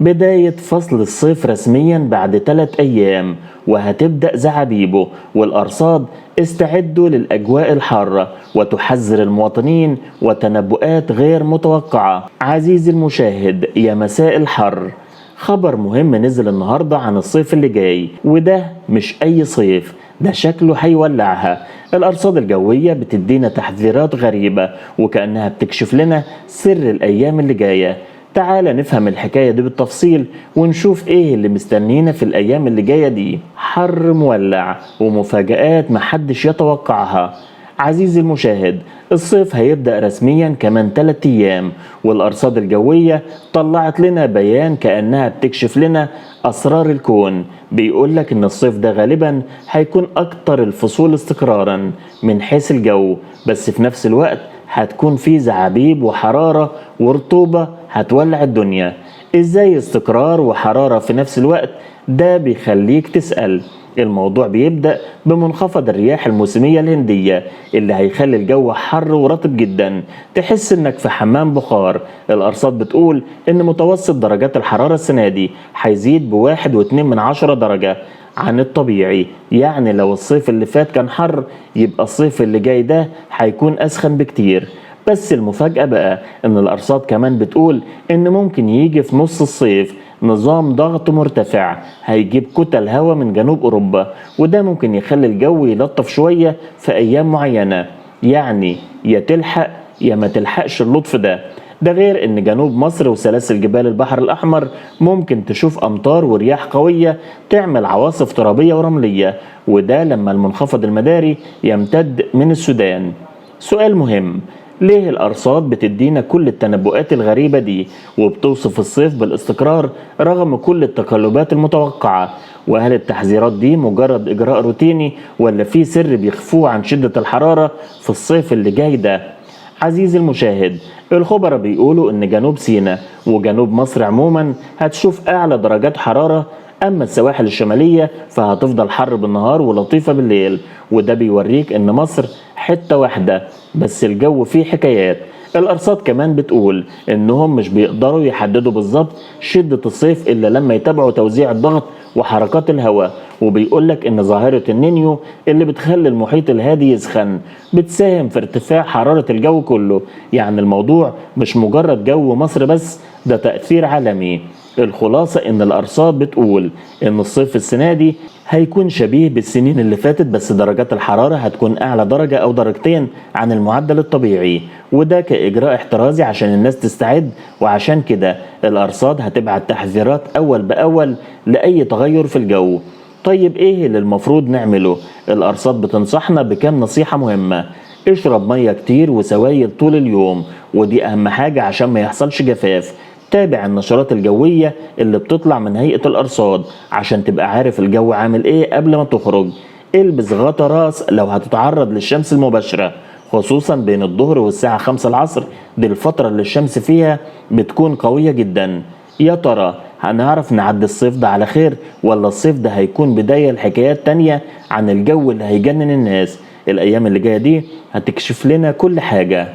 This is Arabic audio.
بداية فصل الصيف رسميا بعد 3 أيام، وهتبدأ زعابيبه والأرصاد. استعدوا للأجواء الحارة وتحذر المواطنين وتنبؤات غير متوقعة. عزيزي المشاهد، يا مساء الحر. خبر مهم نزل النهاردة عن الصيف اللي جاي، وده مش أي صيف، ده شكله هيولعها. الأرصاد الجوية بتدينا تحذيرات غريبة وكأنها بتكشف لنا سر الأيام اللي جاية. تعال نفهم الحكاية دي بالتفصيل ونشوف ايه اللي مستنينا في الأيام اللي جاية دي. حر مولع ومفاجآت محدش يتوقعها. عزيزي المشاهد، الصيف هيبدأ رسميا كمان 3 أيام، والأرصاد الجوية طلعت لنا بيان كأنها بتكشف لنا أسرار الكون. بيقولك إن الصيف ده غالبا هيكون أكتر الفصول استقرارا من حيث الجو، بس في نفس الوقت هتكون في زعابيب وحرارة ورطوبة هتولع الدنيا. ازاي استقرار وحرارة في نفس الوقت؟ ده بيخليك تسأل. الموضوع بيبدأ بمنخفض الرياح الموسمية الهندية اللي هيخلي الجو حر ورطب جدا، تحس انك في حمام بخار. الارصاد بتقول ان متوسط درجات الحرارة السنة دي هيزيد ب1.2 درجة عن الطبيعي. يعني لو الصيف اللي فات كان حر، يبقى الصيف اللي جاي ده هيكون اسخن بكتير. بس المفاجأة بقى ان الارصاد كمان بتقول ان ممكن يجي في نص الصيف نظام ضغط مرتفع هيجيب كتل هواء من جنوب اوروبا، وده ممكن يخلي الجو يلطف شوية في ايام معينة. يعني يا تلحق يا ما تلحقش اللطف ده غير ان جنوب مصر وسلاسل جبال البحر الاحمر ممكن تشوف امطار ورياح قوية تعمل عواصف ترابية ورملية، وده لما المنخفض المداري يمتد من السودان. سؤال مهم، ليه الأرصاد بتدينا كل التنبؤات الغريبة دي وبتوصف الصيف بالاستقرار رغم كل التقلبات المتوقعة؟ وهل التحذيرات دي مجرد إجراء روتيني ولا في سر بيخفوه عن شدة الحرارة في الصيف اللي جاي ده؟ عزيزي المشاهد، الخبراء بيقولوا إن جنوب سيناء وجنوب مصر عموما هتشوف أعلى درجات حرارة، أما السواحل الشمالية فهتفضل حر بالنهار ولطيفة بالليل. وده بيوريك إن مصر حتة واحدة بس الجو فيه حكايات. الأرصاد كمان بتقول إنهم مش بيقدروا يحددوا بالظبط شدة الصيف إلا لما يتابعوا توزيع الضغط وحركات الهواء. وبيقولك إن ظاهرة النينيو اللي بتخلي المحيط الهادي يسخن بتساهم في ارتفاع حرارة الجو كله. يعني الموضوع مش مجرد جو مصر بس، ده تأثير عالمي. الخلاصة إن الأرصاد بتقول إن الصيف السنة دي هيكون شبيه بالسنين اللي فاتت، بس درجات الحرارة هتكون أعلى درجة أو درجتين عن المعدل الطبيعي، وده كإجراء احترازي عشان الناس تستعد. وعشان كده الأرصاد هتبعت تحذيرات أول بأول لأي تغير في الجو. طيب إيه اللي المفروض نعمله؟ الأرصاد بتنصحنا بكام نصيحة مهمة. اشرب مية كتير وسوائل طول اليوم، ودي أهم حاجة عشان ما يحصلش جفاف. تابع النشرات الجوية اللي بتطلع من هيئة الأرصاد عشان تبقى عارف الجو عامل ايه قبل ما تخرج. البس غطا راس لو هتتعرض للشمس المباشرة، خصوصا بين الظهر والساعة 5 العصر، دي الفترة اللي الشمس فيها بتكون قوية جدا. يا ترى هنعرف نعدي الصيف ده على خير، ولا الصيف ده هيكون بداية لحكايات تانية عن الجو اللي هيجنن الناس؟ الأيام اللي جاية دي هتكشف لنا كل حاجة.